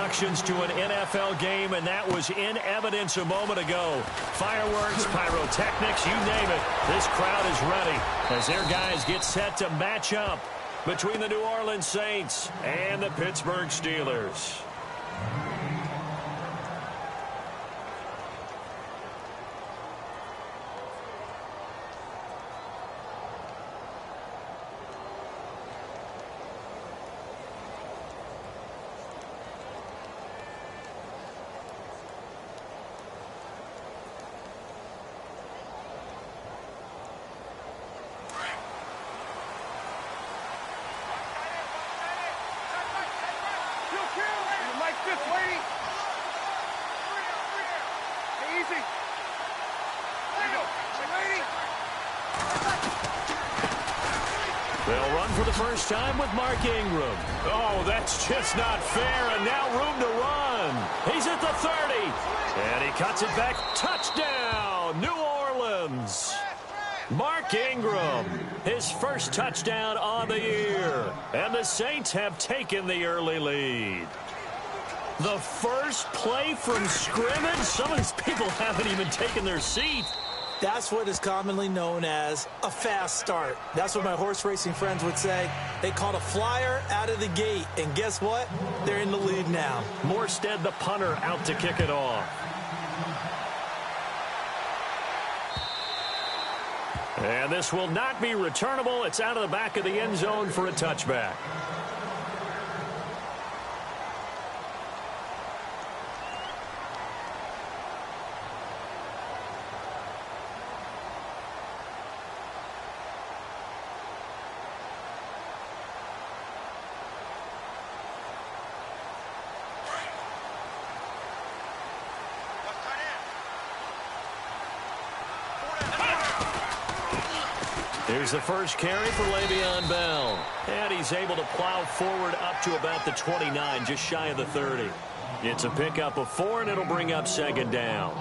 introductions to an NFL game, and that was in evidence a moment ago. Fireworks, pyrotechnics, you name it. This crowd is ready as their guys get set to match up between the New Orleans Saints and the Pittsburgh Steelers. They'll run for the first time with Mark Ingram. Oh, that's just not fair, and now room to run. He's at the 30, and he cuts it back. Touchdown, New Orleans. Mark Ingram, his first touchdown on the year, and the Saints have taken the early lead. The first play from scrimmage? Some of these people haven't even taken their seat. That's what is commonly known as a fast start. That's what my horse racing friends would say. They caught a flyer out of the gate, and guess what? They're in the lead now. Morstead, the punter, out to kick it off. And this will not be returnable. It's out of the back of the end zone for a touchback. Here's the first carry for Le'Veon Bell. And he's able to plow forward up to about the 29, just shy of the 30. It's a pickup of 4, and it'll bring up second down.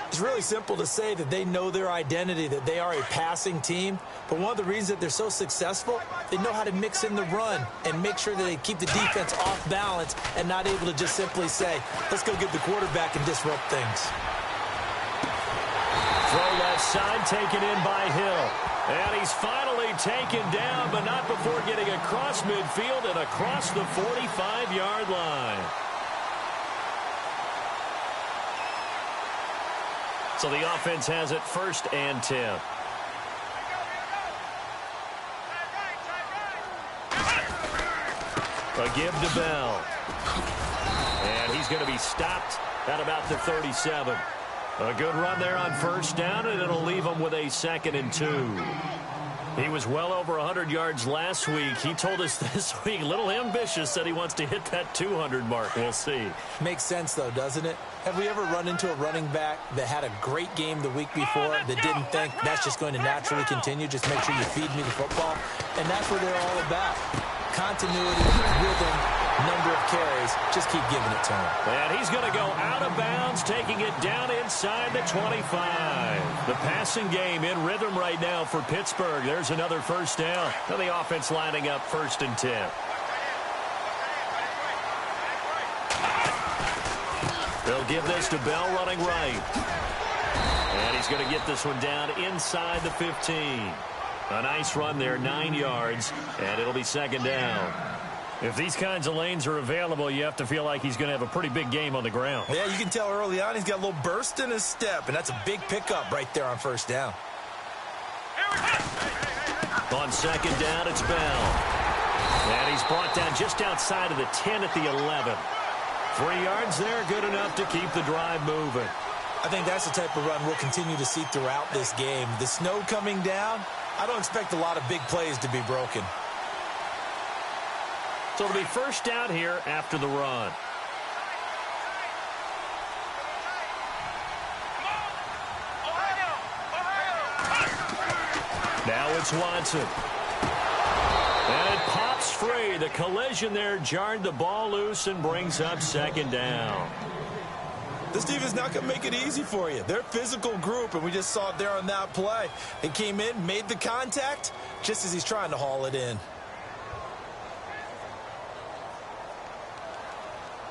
It's really simple to say that they know their identity, that they are a passing team. But one of the reasons that they're so successful, they know how to mix in the run and make sure that they keep the defense off balance and not able to just simply say, let's go get the quarterback and disrupt things. Throw left side, taken in by Hill. And he's finally taken down, but not before getting across midfield and across the 45-yard line. So the offense has it 1st and 10. A give to Bell. And he's going to be stopped at about the 37. A good run there on 1st down, and it'll leave him with a 2nd and 2. He was well over 100 yards last week. He told us this week, a little ambitious, that he wants to hit that 200 mark. We'll see. Makes sense, though, doesn't it? Have we ever run into a running back that had a great game the week before that didn't think that's just going to naturally continue? Just make sure you feed me the football. And that's what they're all about. Continuity, rhythm, number of carries. Just keep giving it to him. And he's going to go out of bounds, taking it down inside the 25. The passing game in rhythm right now for Pittsburgh. There's another 1st down. And the offense lining up 1st and 10. They'll give this to Bell running right. And he's going to get this one down inside the 15. A nice run there, 9 yards, and it'll be 2nd down. If these kinds of lanes are available, you have to feel like he's going to have a pretty big game on the ground. Yeah, you can tell early on he's got a little burst in his step, and that's a big pickup right there on 1st down. On 2nd down, it's Bell. And he's brought down just outside of the 10 at the 11. 3 yards there, good enough to keep the drive moving. I think that's the type of run we'll continue to see throughout this game. The snow coming down, I don't expect a lot of big plays to be broken. So it'll be 1st down here after the run. Now it's Watson. And it pops free. The collision there jarred the ball loose and brings up 2nd down. This defense is not going to make it easy for you. They're a physical group, and we just saw it there on that play. They came in, made the contact, just as he's trying to haul it in.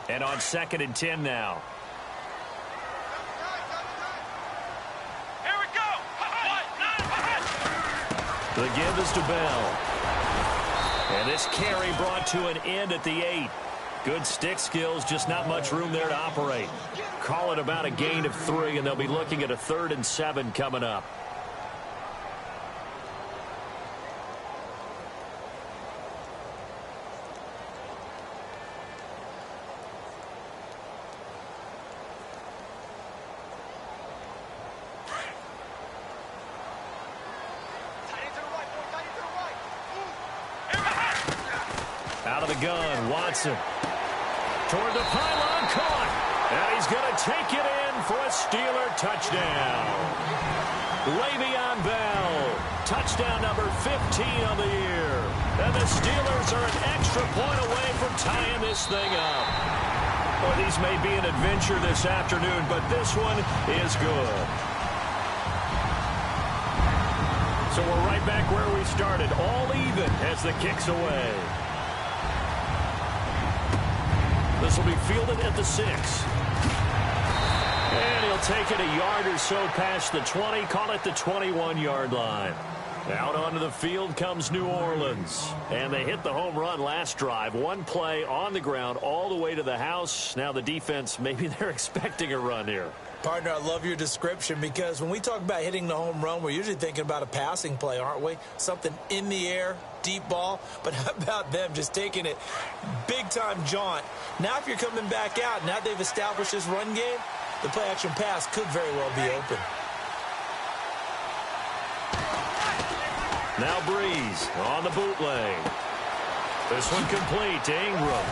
And on 2nd and 10 now. Here we go. The give is to Bell. And this carry brought to an end at the 8. Good stick skills, just not much room there to operate. Call it about a gain of 3, and they'll be looking at a 3rd and 7 coming up. Out of the gun, Watson. Toward the pylon, caught. And he's going to take it in for a Steeler touchdown. Le'Veon Bell, touchdown number 15 on the year. And the Steelers are an extra point away from tying this thing up. Well, these may be an adventure this afternoon, but this one is good. So we're right back where we started, all even as the kick's away. This will be fielded at the 6. And he'll take it a yard or so past the 20, call it the 21-yard line. Out onto the field comes New Orleans. And they hit the home run last drive. One play on the ground all the way to the house. Now the defense, maybe they're expecting a run here. Partner, I love your description because when we talk about hitting the home run, we're usually thinking about a passing play, aren't we? Something in the air, deep ball. But how about them just taking it big-time jaunt? Now if you're coming back out, now they've established this run game, the play-action pass could very well be open. Now Breeze on the bootleg. This one complete to Ingram.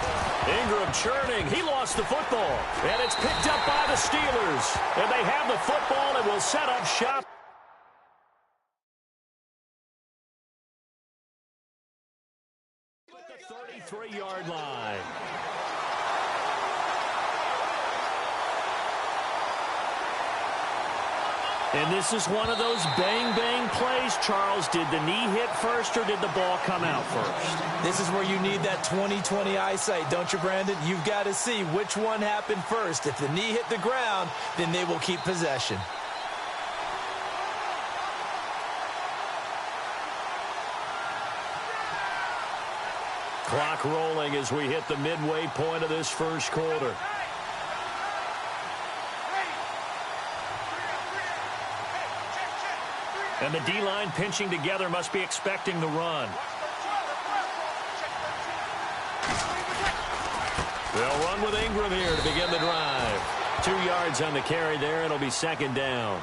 Ingram churning. He lost the football. And it's picked up by the Steelers. And they have the football and will set up shop. At the 33-yard line. And this is one of those bang-bang plays, Charles. Did the knee hit first or did the ball come out first? This is where you need that 20/20 eyesight, don't you, Brandon? You've got to see which one happened first. If the knee hit the ground, then they will keep possession. Clock rolling as we hit the midway point of this first quarter. And the D-line pinching together must be expecting the run. They'll run with Ingram here to begin the drive. 2 yards on the carry there. It'll be 2nd down.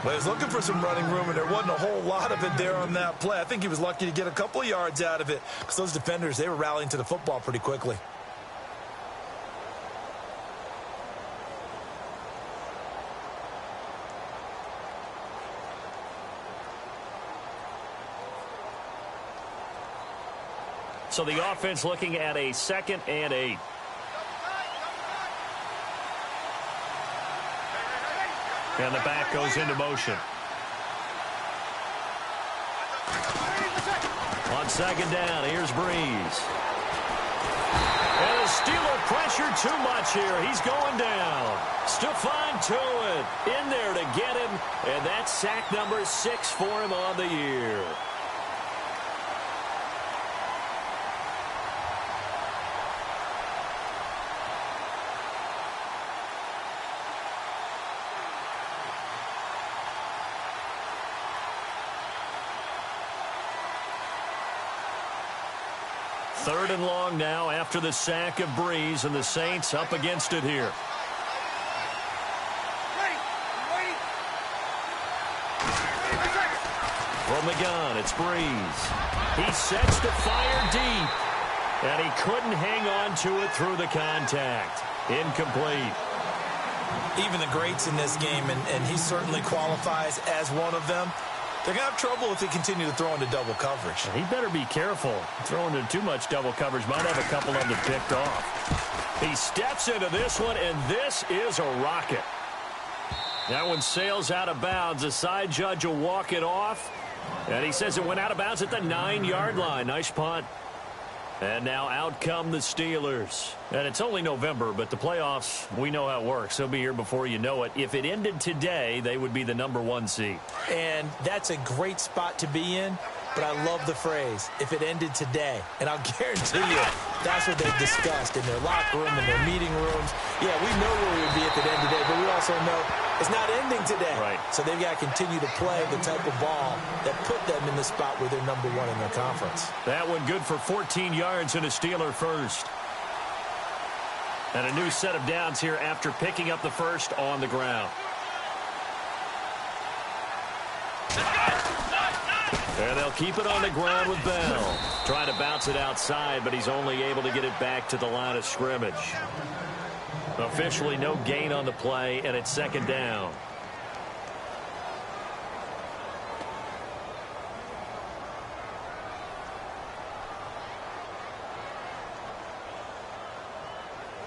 Well, he was looking for some running room, and there wasn't a whole lot of it there on that play. I think he was lucky to get a couple of yards out of it because those defenders, they were rallying to the football pretty quickly. So the offense looking at a 2nd and 8. And the back goes into motion. On 2nd down, here's Breeze. And the Steeler pressure too much here. He's going down. Stephon Tuitt in there to get him. And that's sack number 6 for him on the year. Third and long now after the sack of Breeze, and the Saints up against it here. From the gun, it's Breeze. He sets the fire deep, and he couldn't hang on to it through the contact. Incomplete. Even the greats in this game, and he certainly qualifies as one of them, they're going to have trouble if they continue to throw into double coverage. He better be careful. Throwing into too much double coverage might have a couple of them picked off. He steps into this one, and this is a rocket. That one sails out of bounds. The side judge will walk it off. And he says it went out of bounds at the 9-yard line. Nice punt. And now out come the Steelers. And it's only November, but the playoffs, we know how it works. They'll be here before you know it. If it ended today, they would be the #1 seed. And that's a great spot to be in, but I love the phrase, if it ended today. And I'll guarantee you, that's what they've discussed in their locker room, in their meeting rooms. Yeah, we know where we would be at the end today, but we also know it's not ending today. Right. So they've got to continue to play the type of ball that put them in the spot where they're #1 in their conference. That one good for 14 yards and a Steeler first. And a new set of downs here after picking up the first on the ground. And they'll keep it on the ground with Bell. Trying to bounce it outside, but he's only able to get it back to the line of scrimmage. Officially no gain on the play, and it's second down.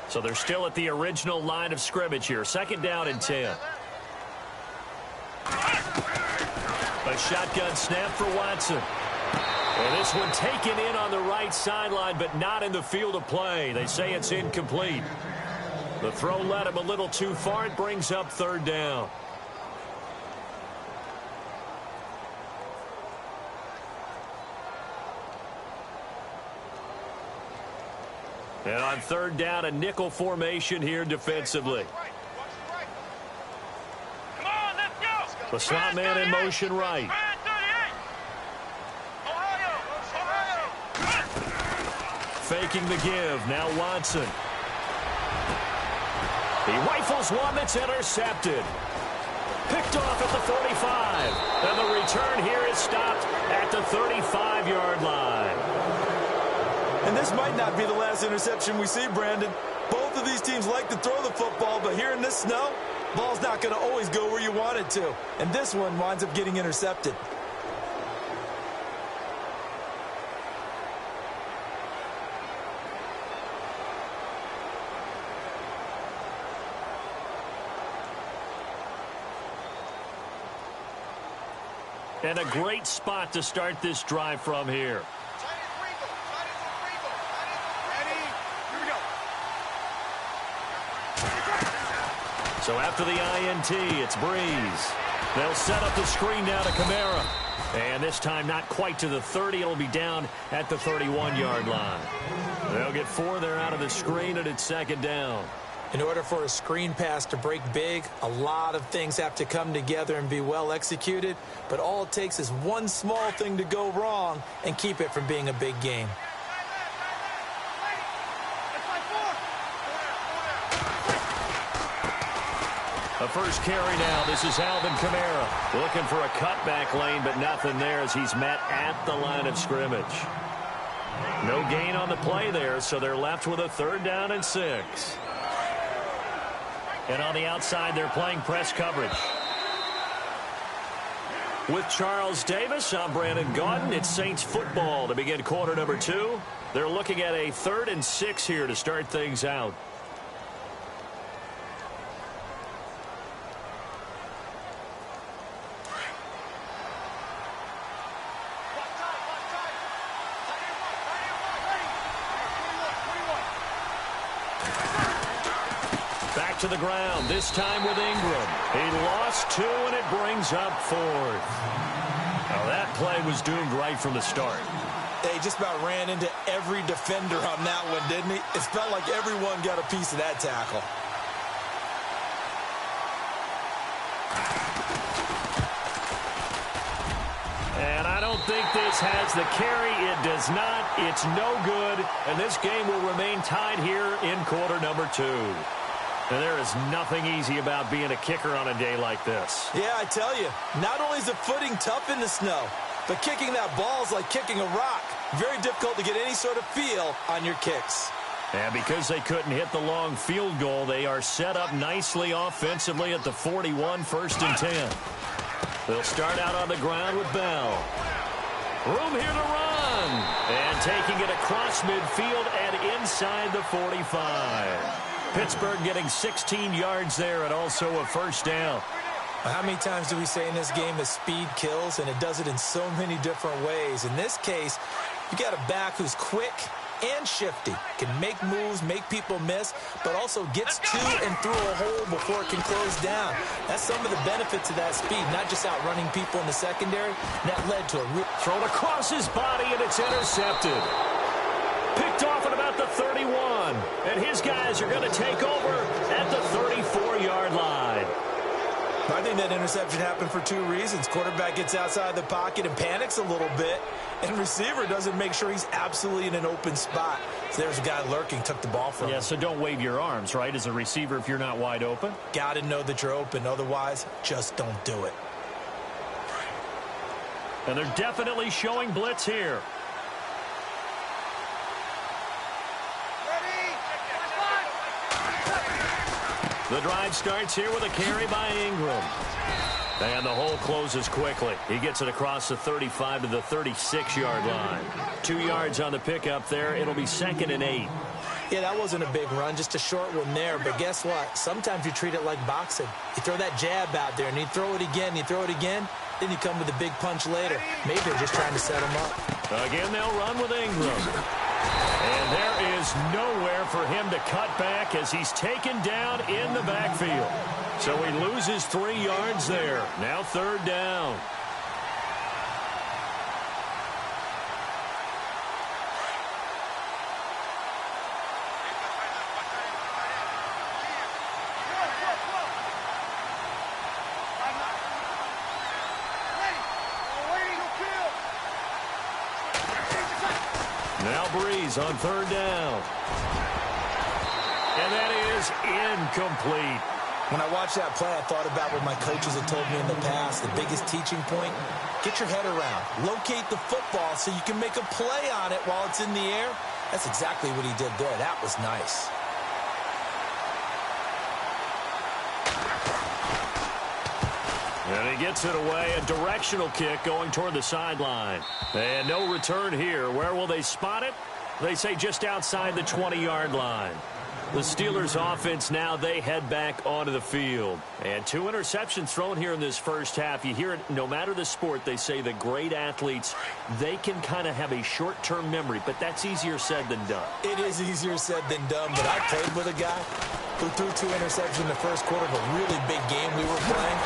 So they're still at the original line of scrimmage here. Second down and 10. A shotgun snap for Watson. And this one taken in on the right sideline, but not in the field of play. They say it's incomplete. The throw led him a little too far. It brings up third down. And on third down, a nickel formation here defensively. The slot man in motion right. Faking the give. Now Watson. He rifles one that's intercepted. Picked off at the 45. And the return here is stopped at the 35-yard line. And this might not be the last interception we see, Brandon. Both of these teams like to throw the football, but here in this snow, ball's not going to always go where you want it to. And this one winds up getting intercepted. And a great spot to start this drive from here. So after the INT, it's Breeze. They'll set up the screen down to Kamara. And this time not quite to the 30. It'll be down at the 31-yard line. They'll get 4 there out of the screen, and it's second down. In order for a screen pass to break big, a lot of things have to come together and be well executed. But all it takes is one small thing to go wrong and keep it from being a big game. A first carry now. This is Alvin Kamara looking for a cutback lane, but nothing there as he's met at the line of scrimmage. No gain on the play there, so they're left with a third down and 6. And on the outside, they're playing press coverage. With Charles Davis, I'm Brandon Gaudin. It's Saints football to begin quarter number 2. They're looking at a 3rd and 6 here to start things out. To the ground, this time with Ingram. He lost 2, and it brings up 4th. Now that play was doomed right from the start. They just about ran into every defender on that one, didn't he? It felt like everyone got a piece of that tackle. And I don't think this has the carry. It does not. It's no good. And this game will remain tied here in quarter number 2. And there is nothing easy about being a kicker on a day like this. Yeah, I tell you, not only is the footing tough in the snow, but kicking that ball is like kicking a rock. Very difficult to get any sort of feel on your kicks. And because they couldn't hit the long field goal, they are set up nicely offensively at the 41, 1st and 10. They'll start out on the ground with Bell. Room here to run. And taking it across midfield and inside the 45. Pittsburgh getting 16 yards there and also a first down. How many times do we say in this game that speed kills, and it does it in so many different ways? In this case, you got a back who's quick, and shifty. Can make moves, make people miss, but also gets to and through a hole before it can close down. That's some of the benefits of that speed, not just outrunning people in the secondary. And that led to a real... Thrown across his body, and it's intercepted. Picked off at about the 31. And his guys are going to take over at the 34-yard line. I think that interception happened for two reasons. Quarterback gets outside the pocket and panics a little bit, and receiver doesn't make sure he's absolutely in an open spot. So there's a guy lurking, took the ball from him. Yeah, so don't wave your arms, right, as a receiver if you're not wide open. Got to know that you're open. Otherwise, just don't do it. And they're definitely showing blitz here. The drive starts here with a carry by Ingram. And the hole closes quickly. He gets it across the 35 to the 36-yard line. 2 yards on the pickup there. It'll be 2nd and 8. Yeah, that wasn't a big run, just a short one there. But guess what? Sometimes you treat it like boxing. You throw that jab out there, and you throw it again, you throw it again, then you come with a big punch later. Maybe they're just trying to set him up. Again, they'll run with Ingram. And there is nowhere for him to cut back as he's taken down in the backfield. So he loses 3 yards there. Now 3rd down. Now Breeze on 3rd down. And that is incomplete. When I watched that play, I thought about what my coaches had told me in the past. The biggest teaching point, get your head around. Locate the football so you can make a play on it while it's in the air. That's exactly what he did there. That was nice. And he gets it away, a directional kick going toward the sideline. And no return here. Where will they spot it? They say just outside the 20-yard line. The Steelers offense now, they head back onto the field. And 2 interceptions thrown here in this first half. You hear it, no matter the sport, they say the great athletes, they can kind of have a short-term memory, but that's easier said than done. It is easier said than done, but I played with a guy who threw 2 interceptions in the first quarter of a really big game we were playing.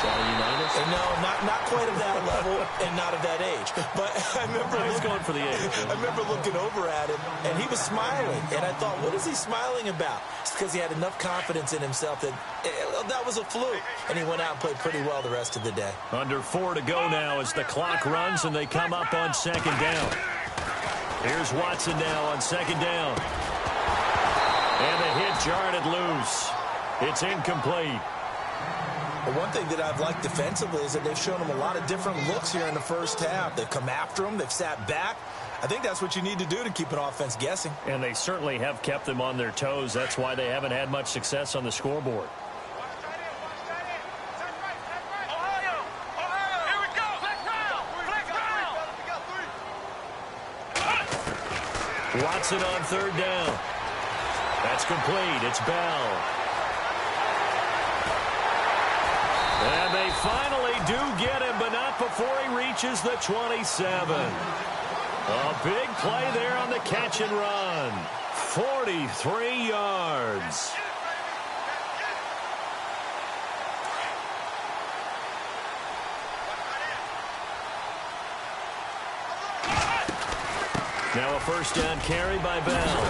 And no, not quite of that level and not of that age. But I remember he's going for the age. I remember looking over at him, and he was smiling. And I thought, what is he smiling about? It's because he had enough confidence in himself that that was a fluke. And he went out and played pretty well the rest of the day. Under 4 to go now as the clock runs and they come up on 2nd down. Here's Watson now on 2nd down. And the hit jarred it loose. It's incomplete. Well, one thing that I've liked defensively is that they've shown him a lot of different looks here in the first half. They've come after him. They've sat back. I think that's what you need to do to keep an offense guessing. And they certainly have kept them on their toes. That's why they haven't had much success on the scoreboard. Watson on 3rd down. That's complete. It's Bell. And they finally do get him, but not before he reaches the 27. A big play there on the catch and run. 43 yards. Now a 1st down carry by Bell.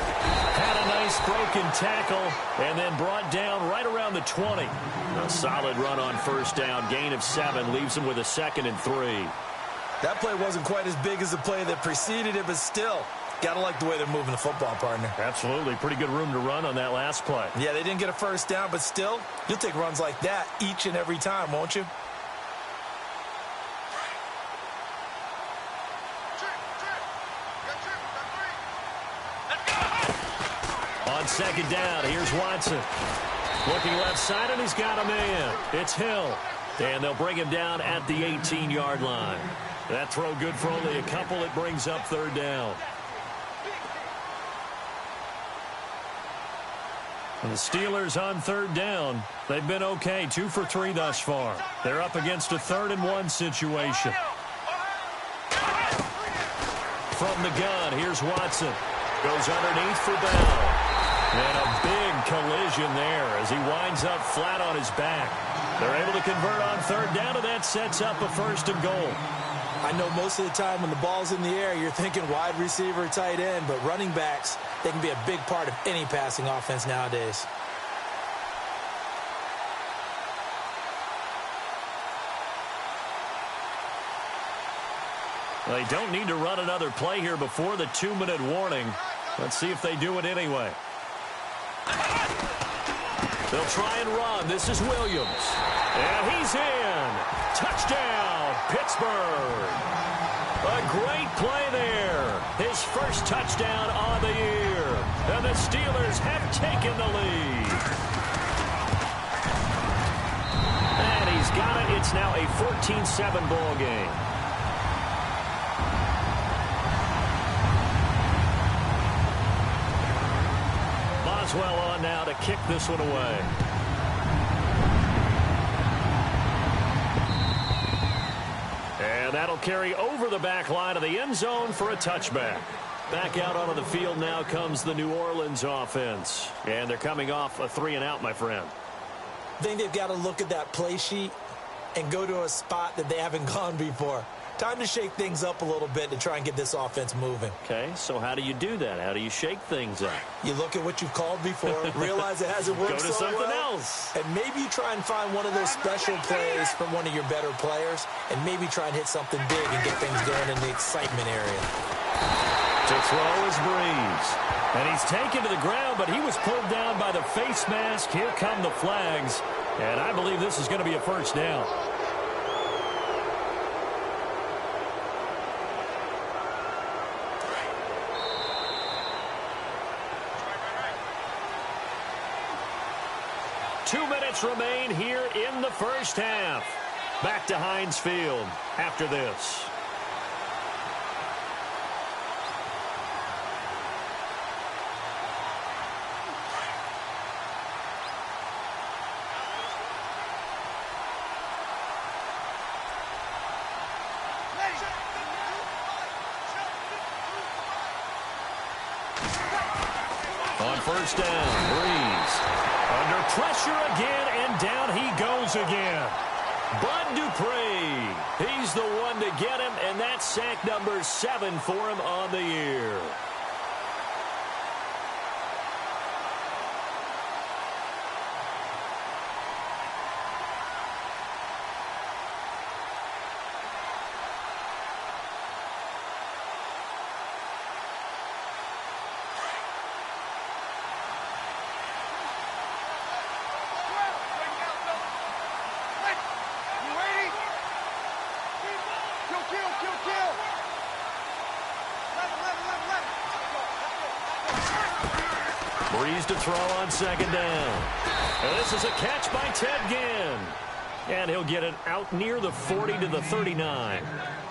Had a nice broken tackle and then brought down right around the 20. A solid run on 1st down. Gain of 7 leaves him with a 2nd and 3. That play wasn't quite as big as the play that preceded it, but still, got to like the way they're moving the football, partner. Absolutely. Pretty good room to run on that last play. Yeah, they didn't get a 1st down, but still, you'll take runs like that each and every time, won't you? On 2nd down, here's Watson. Looking left side, and he's got a man. It's Hill. And they'll bring him down at the 18-yard line. That throw good for only a couple. It brings up 3rd down. And the Steelers on 3rd down. They've been okay, 2 for 3 thus far. They're up against a 3rd and 1 situation. From the gun, here's Watson. Goes underneath for Bell. And a big collision there as he winds up flat on his back. They're able to convert on third down, and that sets up a 1st and goal. I know most of the time when the ball's in the air, you're thinking wide receiver, tight end, but running backs, they can be a big part of any passing offense nowadays. They don't need to run another play here before the 2-minute warning. Let's see if they do it anyway. They'll try and run. This is Williams. And he's in. Touchdown, Pittsburgh. A great play there. His first touchdown on the year. And the Steelers have taken the lead. And he's got it. It's now a 14-7 ball game. Boswell on now to kick this one away. And that'll carry over the back line of the end zone for a touchback. Back out onto the field now comes the New Orleans offense. And they're coming off a 3-and-out, my friend. I think they've got to look at that play sheet and go to a spot that they haven't gone before. Time to shake things up a little bit to try and get this offense moving. Okay, so how do you do that? How do you shake things up? You look at what you've called before, realize it hasn't worked so well. Go to something else. And maybe you try and find one of those special plays from one of your better players, and maybe try and hit something big and get things going in the excitement area. To throw is Breeze. And he's taken to the ground, but he was pulled down by the face mask. Here come the flags. And I believe this is going to be a 1st down. Remain here in the first half. Back to Heinz Field after this. On 1st down, Breeze. Under pressure again, and down he goes again. Bud Dupree, he's the one to get him, and that's sack number 7 for him on the year. Breeze to throw on 2nd down. And this is a catch by Ted Ginn. And he'll get it out near the 40 to the 39.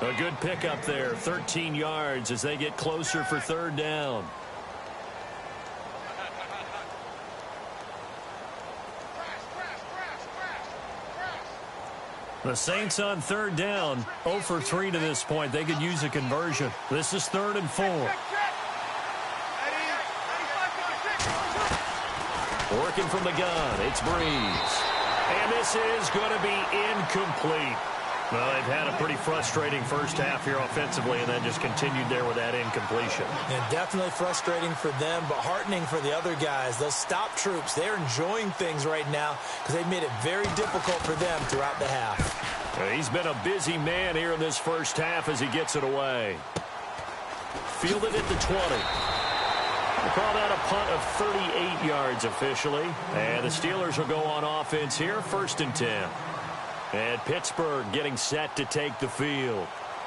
A good pickup there, 13 yards as they get closer for 3rd down. The Saints on 3rd down, 0 for 3 to this point. They could use a conversion. This is 3rd and 4. Working from the gun, it's Breeze. And this is going to be incomplete. Well, they've had a pretty frustrating first half here offensively, and then just continued there with that incompletion. And definitely frustrating for them, but heartening for the other guys. Those stop troops, they're enjoying things right now because they've made it very difficult for them throughout the half. He's been a busy man here in this first half as he gets it away. Fielded at the 20. We'll call that a punt of 38 yards officially. And the Steelers will go on offense here, 1st and 10. And Pittsburgh getting set to take the field.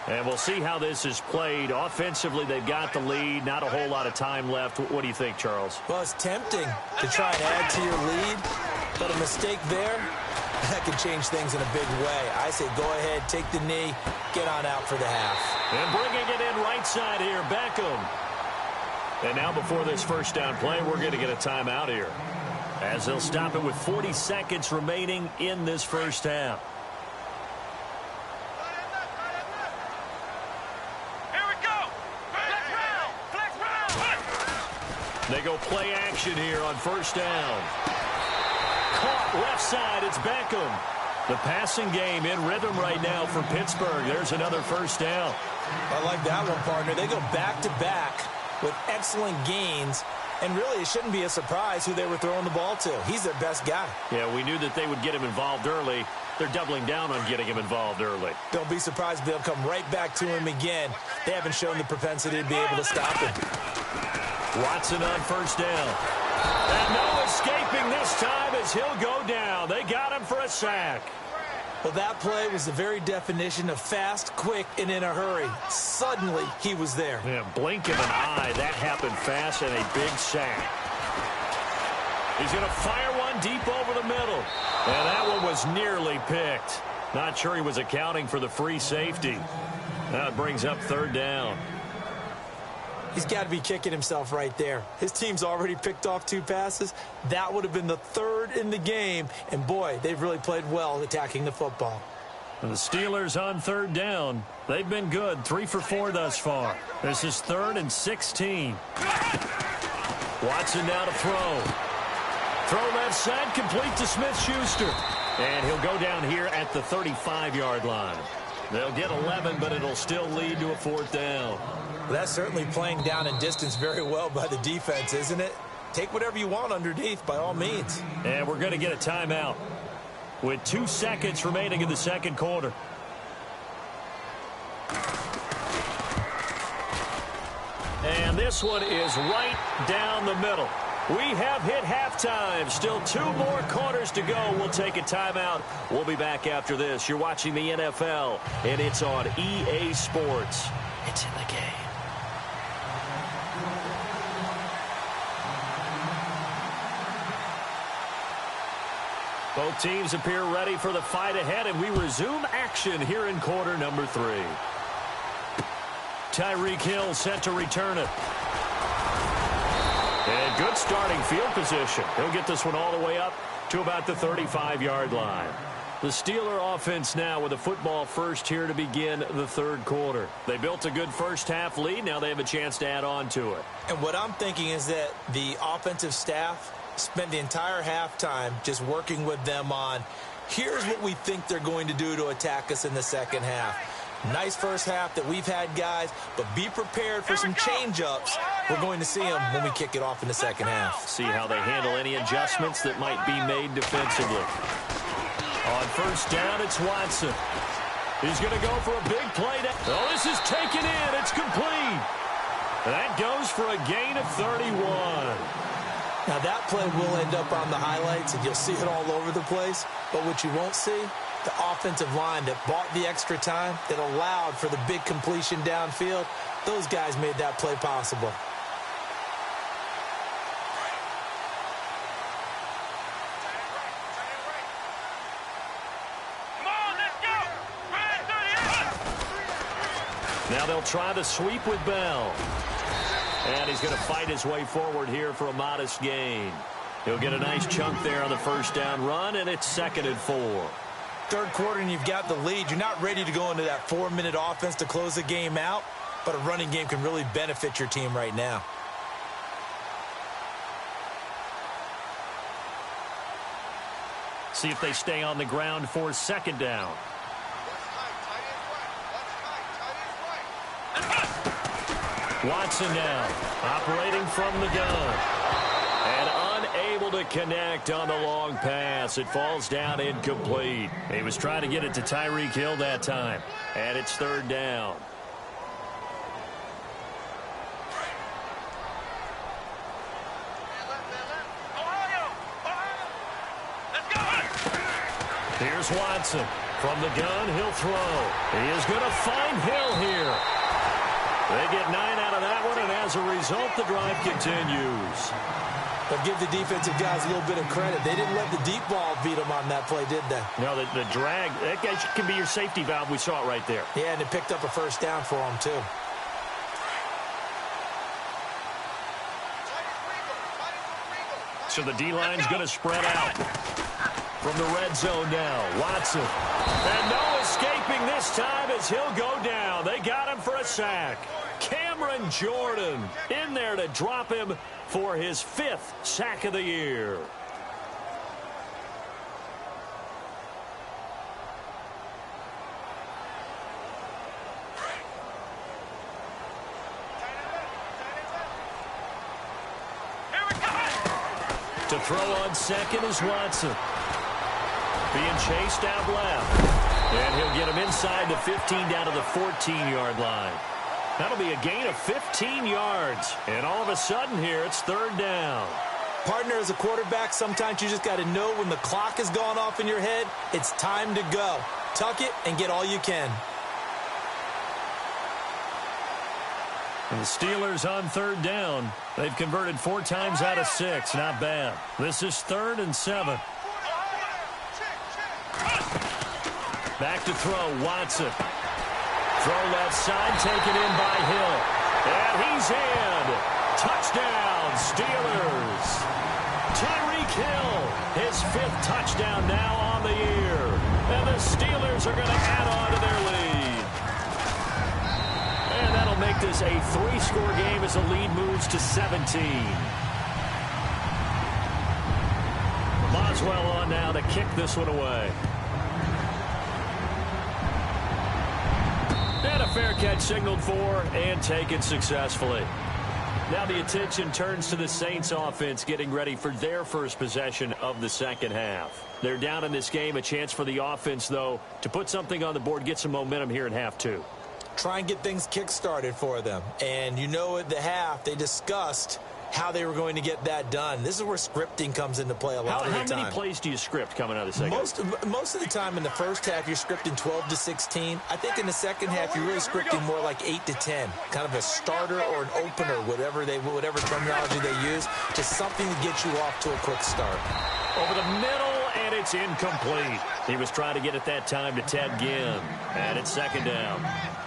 And we'll see how this is played. Offensively, they've got the lead. Not a whole lot of time left. What do you think, Charles? Well, it's tempting to try and add to your lead, but a mistake there, that can change things in a big way. I say go ahead, take the knee, get on out for the half. And bringing it in right side here, Beckham. And now before this first down play, we're going to get a timeout here, as they'll stop it with 40 seconds remaining in this first half. They go play action here on first down. Caught left side. It's Beckham. The passing game in rhythm right now for Pittsburgh. There's another first down. I like that one, partner. They go back-to-back with excellent gains. And really, it shouldn't be a surprise who they were throwing the ball to. He's their best guy. Yeah, we knew that they would get him involved early. They're doubling down on getting him involved early. Don't be surprised if they'll come right back to him again. They haven't shown the propensity to be able to stop him. Watson on first down. And no escaping this time as he'll go down. They got him for a sack. Well, that play was the very definition of fast, quick, and in a hurry. Suddenly, he was there. Yeah, blink of an eye. That happened fast and a big sack. He's going to fire one deep over the middle. And that one was nearly picked. Not sure he was accounting for the free safety. Now it brings up third down. He's got to be kicking himself right there. His team's already picked off 2 passes. That would have been the 3rd in the game. And, boy, they've really played well attacking the football. And the Steelers on third down. They've been good. 3 for 4 thus far. This is 3rd and 16. Watson now to throw. Throw left side, complete to Smith-Schuster. And he'll go down here at the 35-yard line. They'll get 11, but it'll still lead to a 4th down. Well, that's certainly playing down and distance very well by the defense, isn't it? Take whatever you want underneath, by all means. And we're going to get a timeout with 2 seconds remaining in the second quarter. And this one is right down the middle. We have hit halftime. Still 2 more quarters to go. We'll take a timeout. We'll be back after this. You're watching the NFL, and it's on EA Sports. It's in the game. Both teams appear ready for the fight ahead, and we resume action here in quarter number 3. Tyreek Hill set to return it. And good starting field position. He'll get this one all the way up to about the 35-yard line. The Steeler offense now with a football first here to begin the 3rd quarter. They built a good first-half lead. Now they have a chance to add on to it. And what I'm thinking is that the offensive staff spent the entire halftime just working with them on, here's what we think they're going to do to attack us in the second half. Nice first half that we've had, guys, but be prepared for some change-ups. We're going to see them when we kick it off in the second half. See how they handle any adjustments that might be made defensively. On first down, it's Watson. He's going to go for a big play. Oh, this is taken in. It's complete. That goes for a gain of 31. Now, that play will end up on the highlights, and you'll see it all over the place. But what you won't see, the offensive line that bought the extra time, that allowed for the big completion downfield, those guys made that play possible. Now they'll try the sweep with Bell. And he's going to fight his way forward here for a modest gain. He'll get a nice chunk there on the first down run, and it's 2nd and 4. 3rd quarter, and you've got the lead. You're not ready to go into that 4-minute offense to close the game out, but a running game can really benefit your team right now. See if they stay on the ground for 2nd down. Watson now, operating from the gun. And unable to connect on the long pass. It falls down incomplete. He was trying to get it to Tyreek Hill that time. And it's 3rd down. Here's Watson. From the gun, he'll throw. He is going to find Hill here. They get 9 out of that one, and as a result, the drive continues. But give the defensive guys a little bit of credit. They didn't let the deep ball beat them on that play, did they? No, the drag, that guy can be your safety valve. We saw it right there. Yeah, and it picked up a first down for them, too. So the D-line's going to spread out. From the red zone now, Watson. And no escaping this time as he'll go down. They got him for a sack. Cameron Jordan in there to drop him for his 5th sack of the year. To throw on second is Watson. Being chased out left. And he'll get him inside the 15 down to the 14-yard line. That'll be a gain of 15 yards. And all of a sudden here, it's 3rd down. Partner, as a quarterback, sometimes you just got to know when the clock has gone off in your head, it's time to go. Tuck it and get all you can. And the Steelers on 3rd down. They've converted 4 times out of 6. Not bad. This is 3rd and 7. Back to throw, Watson. Throw left side, taken in by Hill. And he's in. Touchdown, Steelers. Tyreek Hill, his 5th touchdown now on the year. And the Steelers are going to add on to their lead. And that'll make this a 3-score game as the lead moves to 17. Boswell on now to kick this one away. And a fair catch signaled for and taken successfully. Now the attention turns to the Saints offense getting ready for their first possession of the second half. They're down in this game. A chance for the offense, though, to put something on the board, get some momentum here in half 2. Try and get things kick-started for them. And you know at the half, they discussed how they were going to get that done. This is where scripting comes into play a lot of the time. How many plays do you script coming out of the second half? Most of the time in the first half, you're scripting 12 to 16. I think in the second half, you're really scripting more like 8 to 10. Kind of a starter or an opener, whatever terminology they use, just something to get you off to a quick start. Over the middle, and it's incomplete. He was trying to get it that time to Ted Ginn. And it's 2nd down.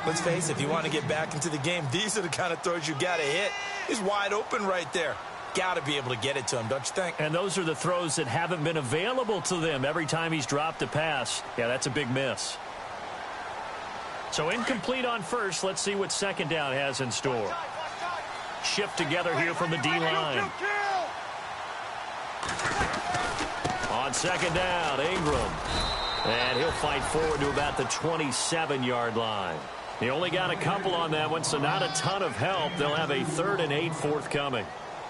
Let's face it, if you want to get back into the game, these are the kind of throws you got to hit. He's wide open right there. Got to be able to get it to him, don't you think? And those are the throws that haven't been available to them every time he's dropped a pass. Yeah, that's a big miss. So incomplete on first. Let's see what 2nd down has in store. Shift together here from the D-line. On 2nd down, Ingram. And he'll fight forward to about the 27-yard line. He only got a couple on that one, so not a ton of help. They'll have a 3rd and 8 forthcoming.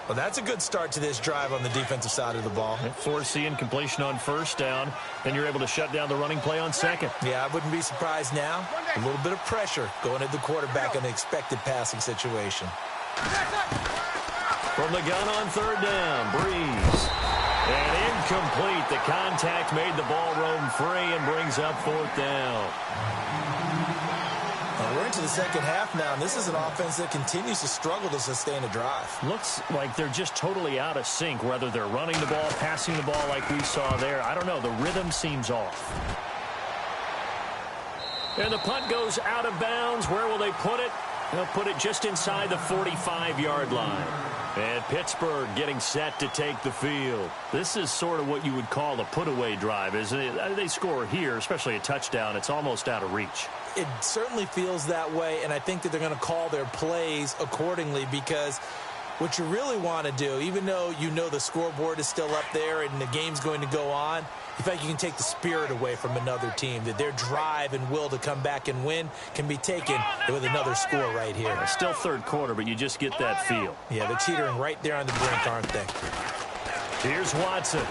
Well, that's a good start to this drive on the defensive side of the ball. Foreseeing completion on 1st down. Then you're able to shut down the running play on 2nd. Yeah, I wouldn't be surprised now. A little bit of pressure going at the quarterback in an expected passing situation. From the gun on 3rd down, Breeze. And incomplete. The contact made the ball roam free and brings up 4th down. We're into the second half now, and this is an offense that continues to struggle to sustain a drive. Looks like they're just totally out of sync, whether they're running the ball, passing the ball like we saw there. I don't know. The rhythm seems off. And the punt goes out of bounds. Where will they put it? They'll put it just inside the 45-yard line. And Pittsburgh getting set to take the field. This is sort of what you would call a put-away drive, isn't it? They score here, especially a touchdown. It's almost out of reach. It certainly feels that way, and I think that they're going to call their plays accordingly, because what you really want to do, even though you know the scoreboard is still up there and the game's going to go on, you feel like you can take the spirit away from another team, that their drive and will to come back and win can be taken with another score right here. Still 3rd quarter, but you just get that feel. Yeah, they're teetering right there on the brink, aren't they? Here's Watson.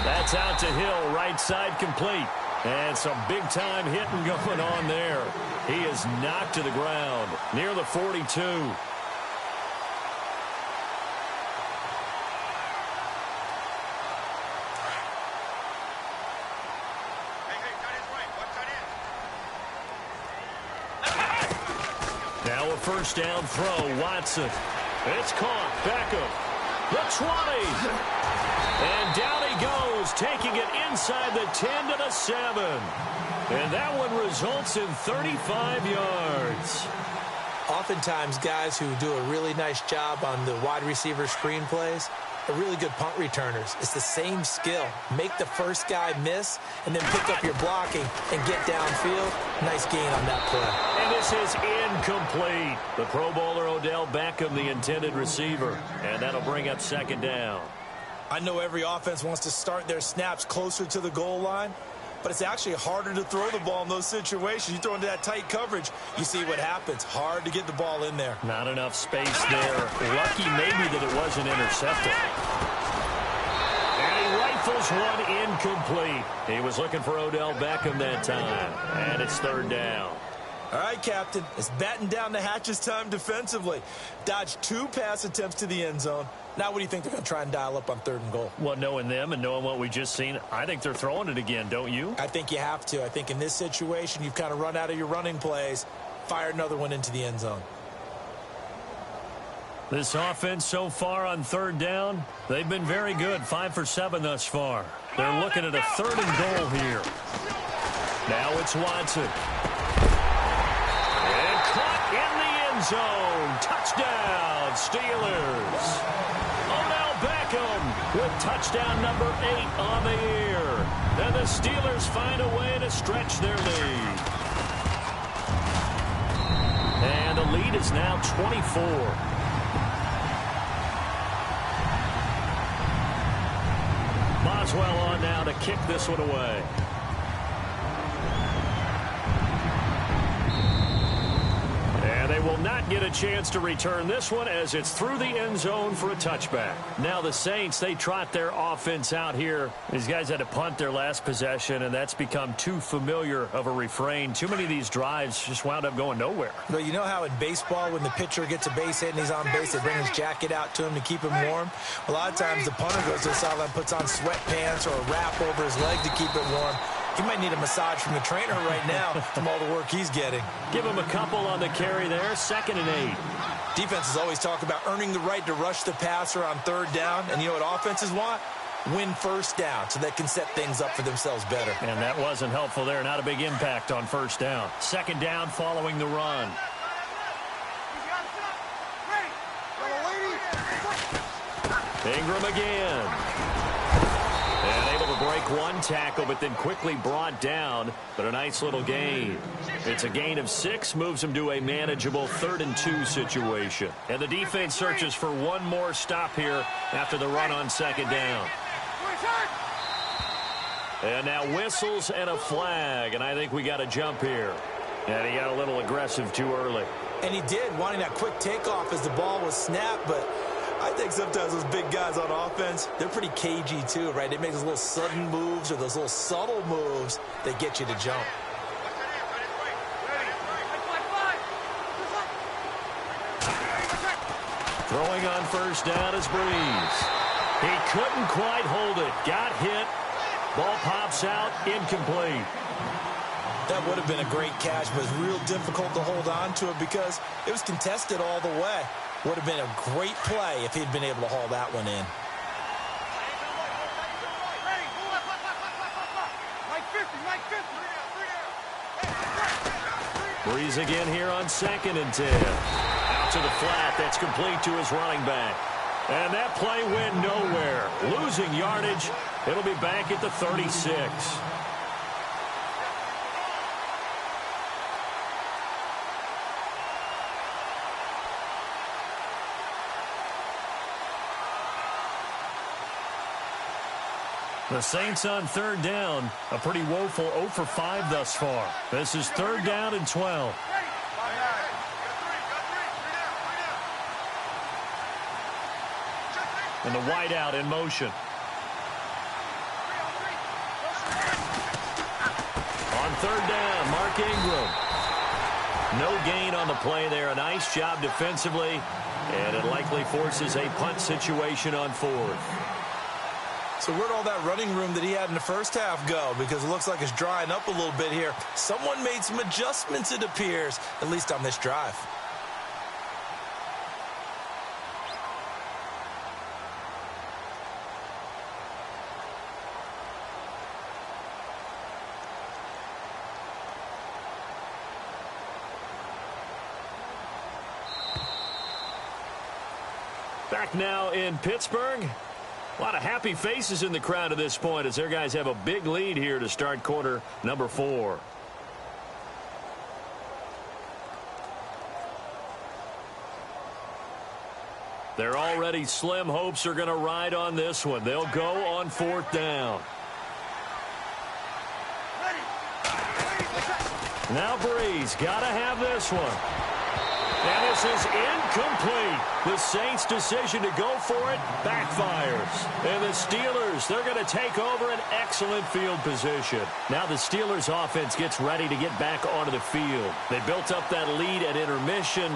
That's out to Hill, right side complete. And some big-time hitting going on there. He is knocked to the ground near the 42. Now a 1st down throw, Watson. It's caught, Beckham. The 20. And down he goes, taking it inside the 10 to the 7. And that one results in 35 yards. Oftentimes, guys who do a really nice job on the wide receiver screen plays are really good punt returners. It's the same skill. Make the first guy miss and then pick up your blocking and get downfield. Nice gain on that play. And this is incomplete. The Pro Bowler Odell Beckham, the intended receiver. And that'll bring up second down. I know every offense wants to start their snaps closer to the goal line, but it's actually harder to throw the ball in those situations. You throw into that tight coverage, you see what happens. Hard to get the ball in there. Not enough space there. Lucky maybe that it wasn't intercepted. And he rifles one incomplete. He was looking for Odell Beckham that time. And it's third down. All right, Captain, it's batten down the hatches time defensively. Dodged 2 pass attempts to the end zone. Now what do you think they're going to try and dial up on 3rd and goal? Well, knowing them and knowing what we just seen, I think they're throwing it again, don't you? I think you have to. I think in this situation, you've kind of run out of your running plays. Fire another one into the end zone. This offense so far on 3rd down, they've been very good. 5 for 7 thus far. They're looking at a 3rd and goal here. Now it's Watson. And caught in the end zone. Touchdown, Steelers. Odell Beckham with touchdown number 8 on the year. And the Steelers find a way to stretch their lead. And the lead is now 24. Boswell on now to kick this one away. And they will not get a chance to return this one as it's through the end zone for a touchback. Now the Saints, they trot their offense out here. These guys had to punt their last possession, and that's become too familiar of a refrain. Too many of these drives just wound up going nowhere. But you know how in baseball, when the pitcher gets a base hit and he's on base, they bring his jacket out to him to keep him warm? A lot of times the punter goes to the sideline, puts on sweatpants or a wrap over his leg to keep it warm. He might need a massage from the trainer right now from all the work he's getting. Give him a couple on the carry there. 2nd and 8. Defenses always talk about earning the right to rush the passer on 3rd down. And you know what offenses want? Win 1st down so they can set things up for themselves better. And that wasn't helpful there. Not a big impact on 1st down. 2nd down following the run. Ingram again. And able to break one tackle, but then quickly brought down. But a nice little gain. It's a gain of 6, moves him to a manageable 3rd and 2 situation. And the defense searches for one more stop here after the run on 2nd down. And now whistles and a flag, and I think we got a jump here. And he got a little aggressive too early. And he did, wanting that quick takeoff as the ball was snapped, but I think sometimes those big guys on offense, they're pretty cagey too, right? They make those little sudden moves or those little subtle moves that get you to jump. Throwing on 1st down is Breeze. He couldn't quite hold it. Got hit. Ball pops out. Incomplete. That would have been a great catch, but it's real difficult to hold on to it because it was contested all the way. Would have been a great play if he'd been able to haul that one in. Breeze again here on 2nd and 10. Out to the flat. That's complete to his running back. And that play went nowhere. Losing yardage. It'll be back at the 36. The Saints on 3rd down, a pretty woeful 0 for 5 thus far. This is 3rd down and 12. And the wideout in motion. On 3rd down, Mark Ingram. No gain on the play there. A nice job defensively, and it likely forces a punt situation on 4th. So where'd all that running room that he had in the first half go? Because it looks like it's drying up a little bit here. Someone made some adjustments, it appears, at least on this drive. Back now in Pittsburgh. A lot of happy faces in the crowd at this point as their guys have a big lead here to start quarter number 4. Their already slim hopes are going to ride on this one. They'll go on 4th down. Now Breeze got to have this one. And this is incomplete. The Saints' decision to go for it backfires. And the Steelers, they're going to take over an excellent field position. Now the Steelers' offense gets ready to get back onto the field. They built up that lead at intermission,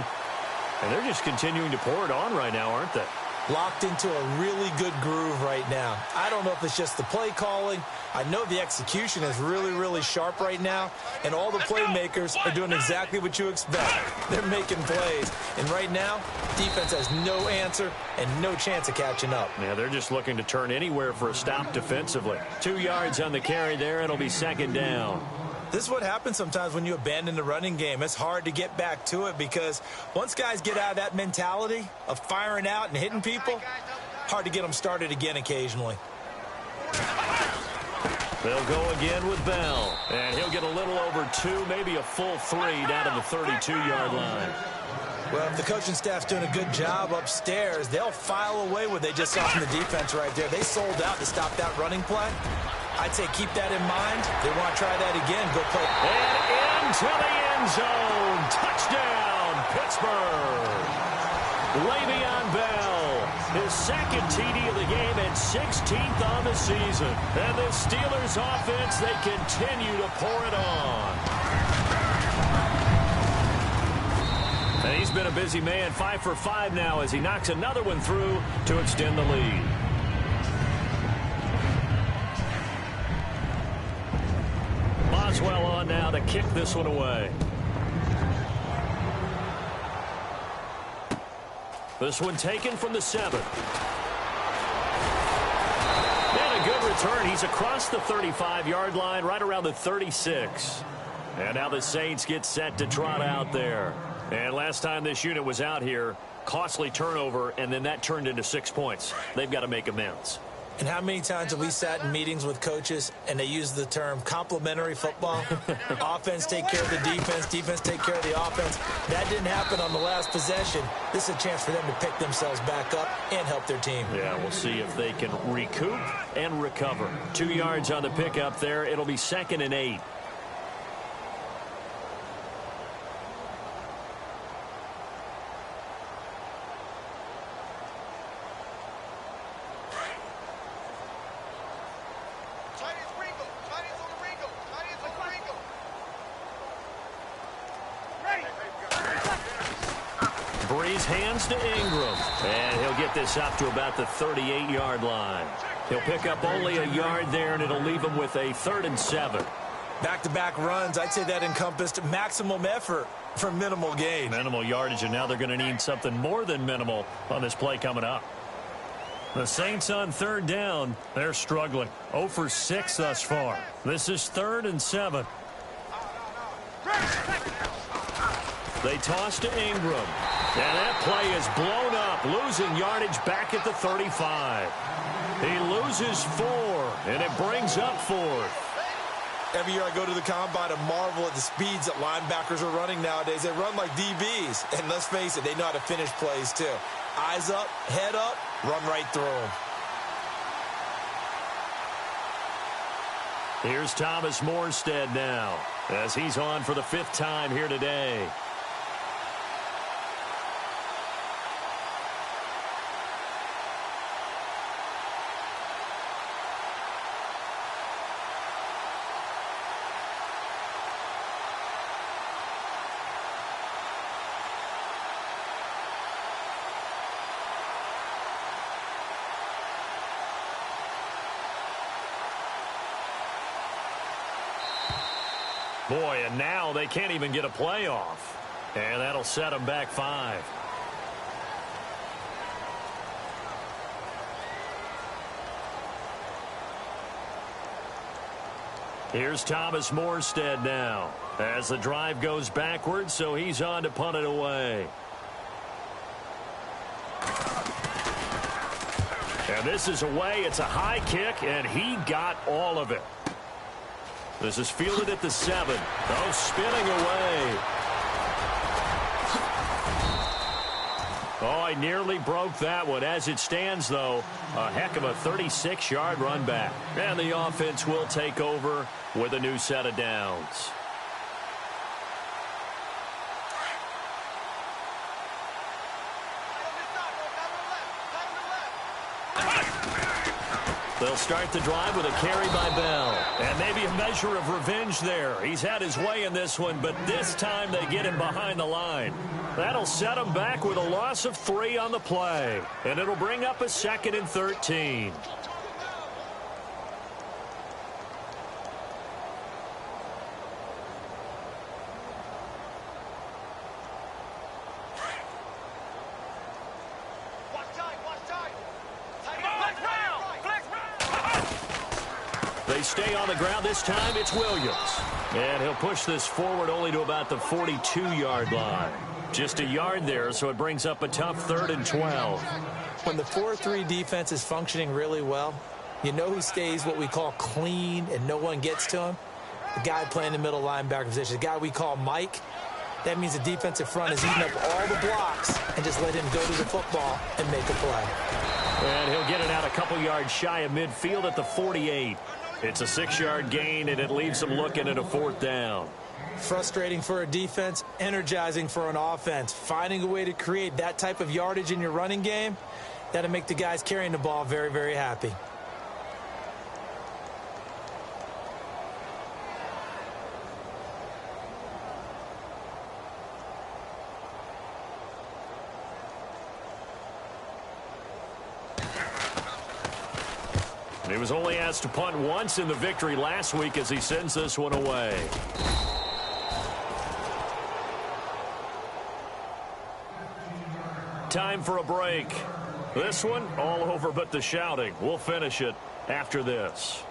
and they're just continuing to pour it on right now, aren't they? Locked into a really good groove right now. I don't know if it's just the play calling. I know the execution is really, really sharp right now, and all the playmakers are doing exactly what you expect. They're making plays, and right now, defense has no answer and no chance of catching up. Yeah, they're just looking to turn anywhere for a stop defensively. 2 yards on the carry there, and it'll be 2nd down. This is what happens sometimes when you abandon the running game. It's hard to get back to it because once guys get out of that mentality of firing out and hitting people, hard to get them started again occasionally. They'll go again with Bell, and he'll get a little over 2, maybe a full 3 down to the 32-yard line. Well, if the coaching staff's doing a good job upstairs, they'll file away what they just saw from the defense right there. They sold out to stop that running play. I'd say keep that in mind. They want to try that again. Go play. And into the end zone. Touchdown, Pittsburgh. Le'Veon Bell, his 2nd TD of the game and 16th on the season. And the Steelers offense, they continue to pour it on. And he's been a busy man, 5 for 5 now as he knocks another one through to extend the lead. Boswell on now to kick this one away. This one taken from the 7. And a good return. He's across the 35-yard line, right around the 36. And now the Saints get set to trot out there. And last time this unit was out here, costly turnover, and then that turned into 6 points. They've got to make amends. And how many times have we sat in meetings with coaches and they use the term complementary football? Offense take care of the defense, defense take care of the offense. That didn't happen on the last possession. This is a chance for them to pick themselves back up and help their team. Yeah, we'll see if they can recoup and recover. 2 yards on the pickup there. It'll be 2nd and 8. Breeze hands to Ingram, and he'll get this up to about the 38-yard line. He'll pick up only a yard there, and it'll leave him with a 3rd and 7. Back-to-back runs, I'd say that encompassed maximum effort for minimal gain. Minimal yardage, and now they're going to need something more than minimal on this play coming up. The Saints on 3rd down, they're struggling. 0 for 6 thus far. This is 3rd and 7. They toss to Ingram. And that play is blown up, losing yardage back at the 35. He loses 4, and it brings up 4th. Every year I go to the combine and marvel at the speeds that linebackers are running nowadays. They run like DBs, and let's face it, they know how to finish plays too. Eyes up, head up, run right through them. Here's Thomas Morstead now, as he's on for the 5th time here today. Boy, and now they can't even get a play off. And that'll set them back 5. Here's Thomas Morstead now as the drive goes backwards, so he's on to punt it away. And this is away. It's a high kick, and he got all of it. This is fielded at the 7. Oh, spinning away. Oh, I nearly broke that one. As it stands, though, a heck of a 36-yard run back. And the offense will take over with a new set of downs. They'll start the drive with a carry by Bell. And maybe a measure of revenge there. He's had his way in this one, but this time they get him behind the line. That'll set him back with a loss of 3 on the play. And it'll bring up a 2nd and 13. They stay on the ground. This time it's Williams. And he'll push this forward only to about the 42-yard line. Just a yard there, so it brings up a tough 3rd and 12. When the 4-3 defense is functioning really well, you know who stays what we call clean and no one gets to him? The guy playing the middle linebacker position, the guy we call Mike. That means the defensive front is eating up all the blocks and just let him go to the football and make a play. And he'll get it out a couple yards shy of midfield at the 48. It's a 6-yard gain, and it leaves them looking at a 4th down. Frustrating for a defense, energizing for an offense. Finding a way to create that type of yardage in your running game, that'll make the guys carrying the ball very, very happy. He was only asked to punt once in the victory last week as he sends this one away. Time for a break. This one, all over but the shouting. We'll finish it after this.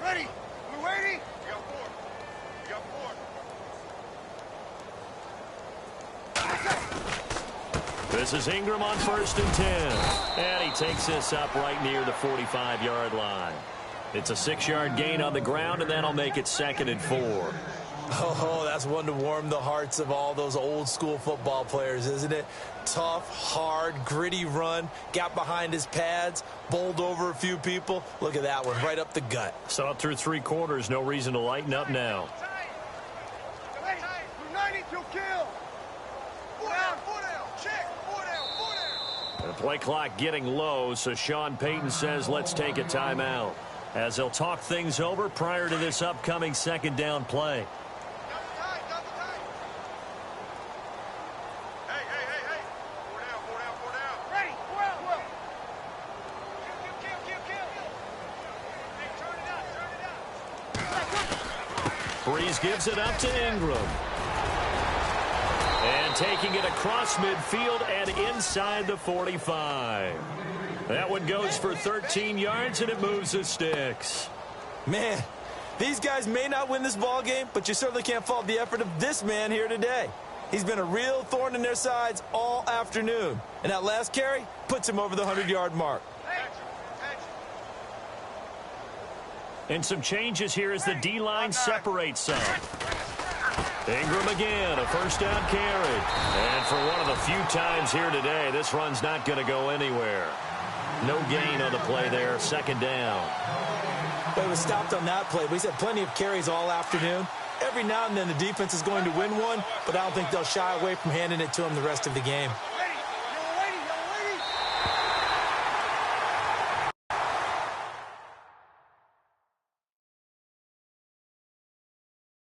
Ready? We're waiting? We got 4. We got 4. This is Ingram on 1st and 10. And he takes this up right near the 45-yard line. It's a 6-yard gain on the ground, and that'll make it 2nd and 4. Oh, that's one to warm the hearts of all those old-school football players, isn't it? Tough, hard, gritty run, got behind his pads, bowled over a few people. Look at that one, right up the gut. Saw it through 3 quarters, no reason to lighten up now. Hey, 92 kill. 4 down, 4 down. Check. 4 down, 4 down. The play clock getting low, so Sean Payton says let's take a timeout, as they'll talk things over prior to this upcoming 2nd down play. Breeze gives it up to Ingram. And taking it across midfield and inside the 45. That one goes for 13 yards, and it moves the sticks. Man, these guys may not win this ball game, but you certainly can't fault the effort of this man here today. He's been a real thorn in their sides all afternoon. And that last carry puts him over the 100-yard mark. And some changes here as the D-line separates some. Ingram again, a 1st down carry. And for one of the few times here today, this run's not going to go anywhere. No gain on the play there, 2nd down. But it was stopped on that play. He's had plenty of carries all afternoon. Every now and then the defense is going to win one, but I don't think they'll shy away from handing it to him the rest of the game.